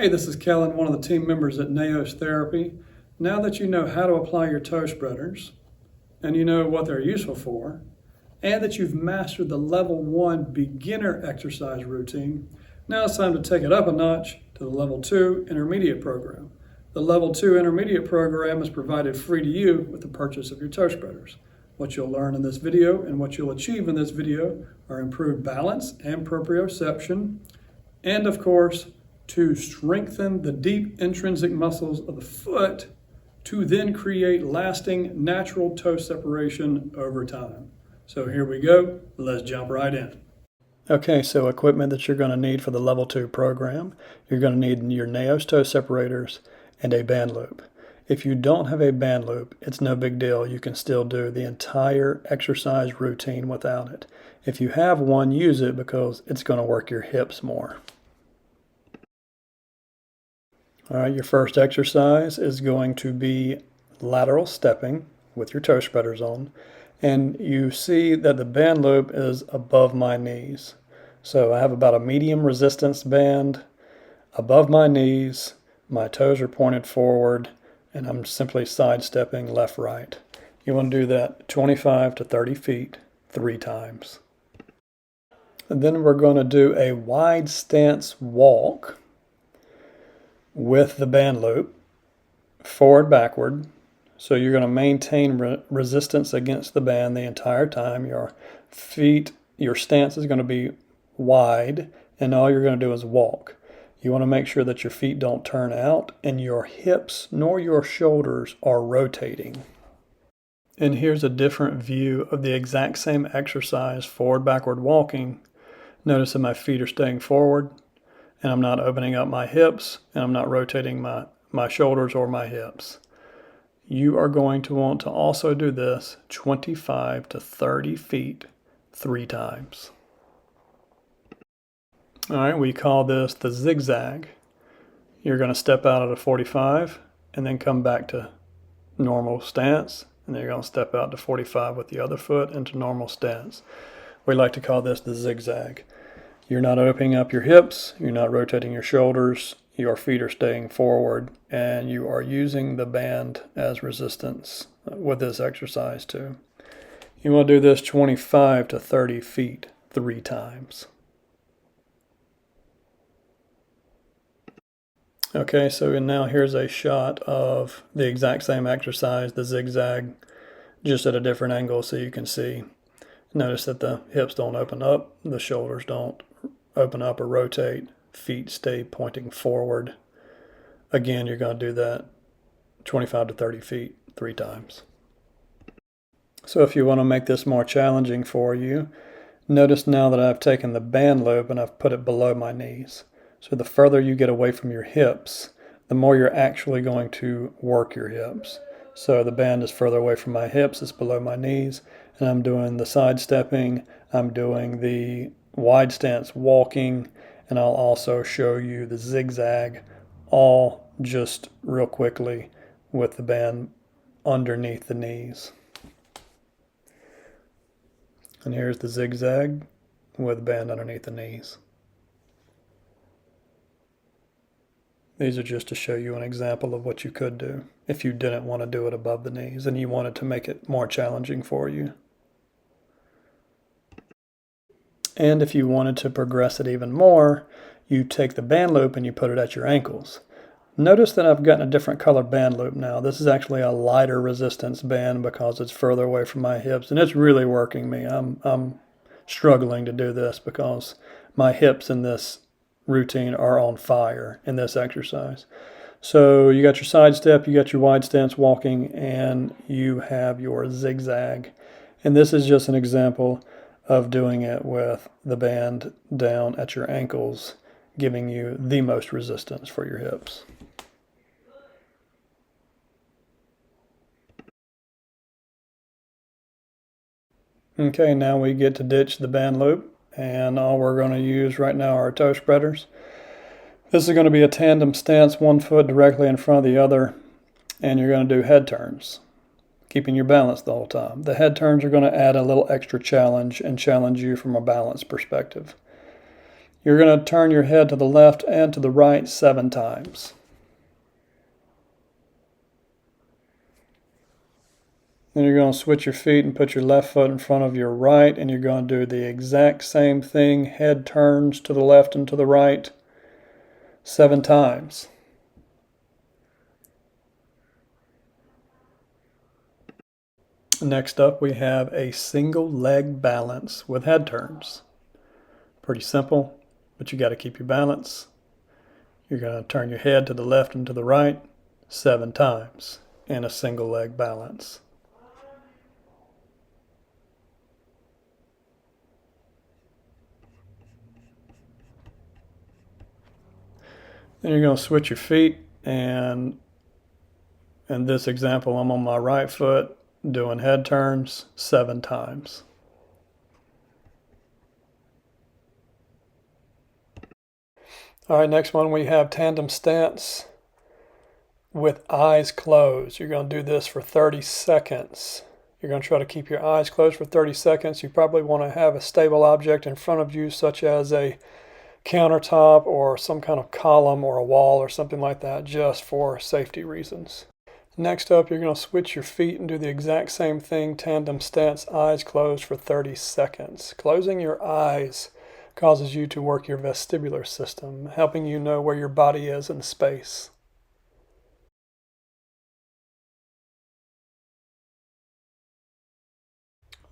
Hey, this is Kellen, one of the team members at NAOS Therapy. Now that you know how to apply your toe spreaders, and you know what they're useful for, and that you've mastered the level 1 beginner exercise routine, now it's time to take it up a notch to the level 2 intermediate program. The level 2 intermediate program is provided free to you with the purchase of your toe spreaders. What you'll learn in this video and what you'll achieve in this video are improved balance and proprioception, and of course, to strengthen the deep intrinsic muscles of the foot to then create lasting natural toe separation over time. So here we go, let's jump right in. Okay, so equipment that you're going to need for the level 2 program, you're going to need your NAOS toe separators and a band loop. If you don't have a band loop, it's no big deal. You can still do the entire exercise routine without it. If you have one, use it because it's going to work your hips more. All right, your first exercise is going to be lateral stepping with your toe spreaders on. And you see that the band loop is above my knees. So I have about a medium resistance band above my knees. My toes are pointed forward, and I'm simply sidestepping left, right. You want to do that 25 to 30 feet 3 times. And then we're going to do a wide stance walk with the band loop, forward, backward. So you're going to maintain resistance against the band the entire time. Your feet, your stance is going to be wide, and all you're going to do is walk. You want to make sure that your feet don't turn out and your hips nor your shoulders are rotating. And here's a different view of the exact same exercise, forward, backward walking. Notice that my feet are staying forward, and I'm not opening up my hips, and I'm not rotating my shoulders or my hips. You are going to want to also do this 25 to 30 feet 3 times. All right, we call this the zigzag. You're going to step out at a 45 and then come back to normal stance, and then you're going to step out to 45 with the other foot into normal stance. We like to call this the zigzag. You're not opening up your hips, you're not rotating your shoulders, your feet are staying forward, and you are using the band as resistance with this exercise too. You want to do this 25 to 30 feet 3 times. Okay, so now here's a shot of the exact same exercise, the zigzag, just at a different angle so you can see. Notice that the hips don't open up, the shoulders don't open up or rotate, feet stay pointing forward. Again, you're going to do that 25 to 30 feet 3 times. So if you want to make this more challenging for you, notice now that I've taken the band loop and I've put it below my knees. So the further you get away from your hips, the more you're actually going to work your hips. So the band is further away from my hips, it's below my knees, and I'm doing the sidestepping, I'm doing the wide stance walking, and I'll also show you the zigzag, all just real quickly with the band underneath the knees. And here's the zigzag with the band underneath the knees. These are just to show you an example of what you could do if you didn't want to do it above the knees and you wanted to make it more challenging for you. And if you wanted to progress it even more, you take the band loop and you put it at your ankles. Notice that I've gotten a different color band loop now. This is actually a lighter resistance band because it's further away from my hips, and it's really working me. I'm struggling to do this because my hips in this routine are on fire in this exercise. So you got your side step, you got your wide stance walking, and you have your zigzag. And this is just an example of doing it with the band down at your ankles, giving you the most resistance for your hips. Okay, now we get to ditch the band loop, and all we're going to use right now are toe spreaders. This is going to be a tandem stance, one foot directly in front of the other, and you're going to do head turns, keeping your balance the whole time. The head turns are going to add a little extra challenge and challenge you from a balance perspective. You're going to turn your head to the left and to the right 7 times. Then you're going to switch your feet and put your left foot in front of your right, and you're going to do the exact same thing. Head turns to the left and to the right 7 times. Next up, we have a single leg balance with head turns. Pretty simple, but you got to keep your balance. You're going to turn your head to the left and to the right 7 times in a single leg balance. Then you're going to switch your feet, and in this example, I'm on my right foot doing head turns 7 times. All right, next one we have tandem stance with eyes closed. You're going to do this for 30 seconds. You're going to try to keep your eyes closed for 30 seconds. You probably want to have a stable object in front of you, such as a countertop or some kind of column or a wall or something like that, just for safety reasons. Next up, you're going to switch your feet and do the exact same thing, tandem stance, eyes closed for 30 seconds. Closing your eyes causes you to work your vestibular system, helping you know where your body is in space.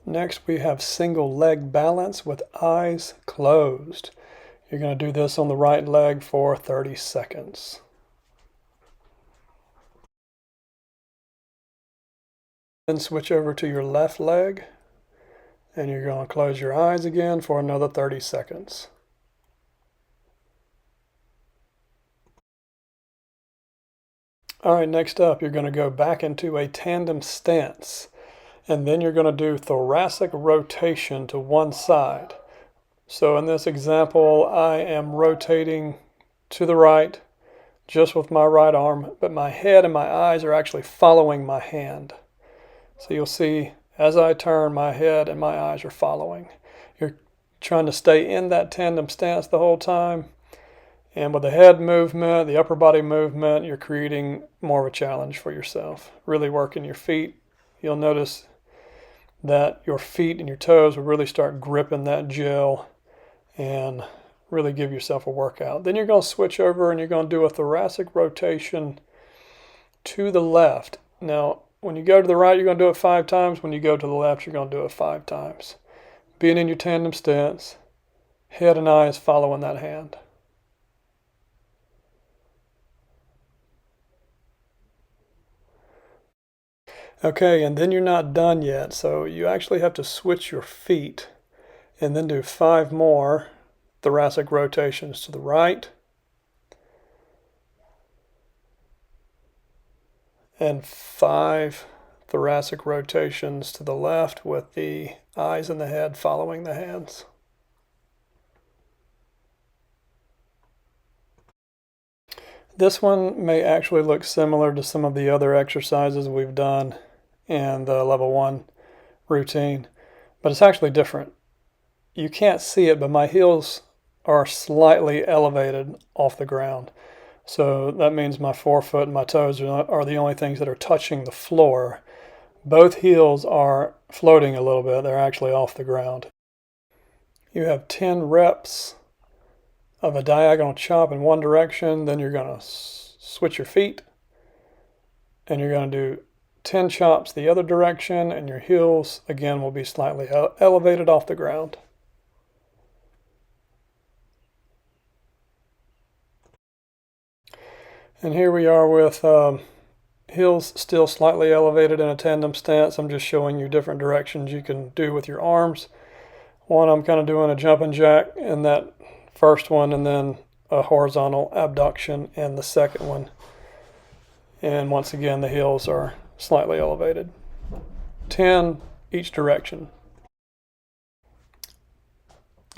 Next, we have single leg balance with eyes closed. You're going to do this on the right leg for 30 seconds. Then switch over to your left leg, and you're going to close your eyes again for another 30 seconds. All right, next up, you're going to go back into a tandem stance, and then you're going to do thoracic rotation to one side. So in this example, I am rotating to the right just with my right arm, but my head and my eyes are actually following my hand. So you'll see as I turn, my head and my eyes are following. You're trying to stay in that tandem stance the whole time. And with the head movement, the upper body movement, you're creating more of a challenge for yourself. Really working your feet. You'll notice that your feet and your toes will really start gripping that gel and really give yourself a workout. Then you're going to switch over and you're going to do a thoracic rotation to the left. Now, when you go to the right, you're going to do it 5 times. When you go to the left, you're going to do it 5 times. Being in your tandem stance, head and eyes following that hand. Okay, and then you're not done yet, so you actually have to switch your feet and then do 5 more thoracic rotations to the right and 5 thoracic rotations to the left with the eyes and the head following the hands. This one may actually look similar to some of the other exercises we've done in the level 1 routine, but it's actually different. You can't see it, but my heels are slightly elevated off the ground. So that means my forefoot and my toes are the only things that are touching the floor. Both heels are floating a little bit. They're actually off the ground. You have 10 reps of a diagonal chop in one direction. Then you're going to switch your feet and you're going to do 10 chops the other direction, and your heels again will be slightly elevated off the ground. And here we are with heels still slightly elevated in a tandem stance. I'm just showing you different directions you can do with your arms. One, I'm kind of doing a jumping jack in that first one, and then a horizontal abduction in the second one. And once again, the heels are slightly elevated. 10 each direction.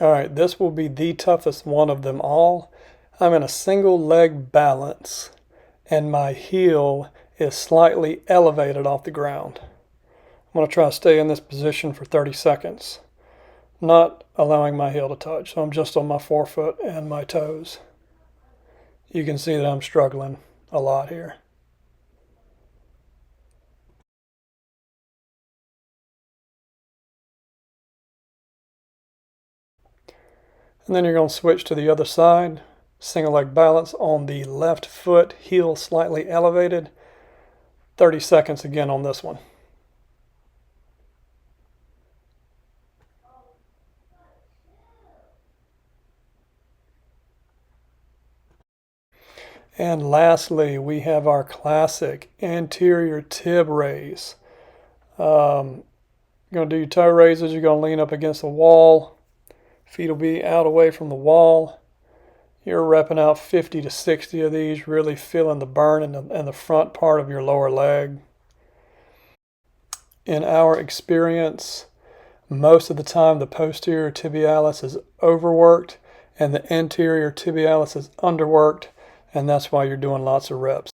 All right, this will be the toughest one of them all. I'm in a single leg balance and my heel is slightly elevated off the ground. I'm going to try to stay in this position for 30 seconds. not allowing my heel to touch. So I'm just on my forefoot and my toes. You can see that I'm struggling a lot here. And then you're going to switch to the other side. Single leg balance on the left foot, heel slightly elevated. 30 seconds again on this one. And lastly, we have our classic anterior tib raise. You're going to do your toe raises. You're going to lean up against the wall. Feet will be out away from the wall. You're repping out 50 to 60 of these, really feeling the burn in the front part of your lower leg. In our experience, most of the time the posterior tibialis is overworked and the anterior tibialis is underworked, and that's why you're doing lots of reps.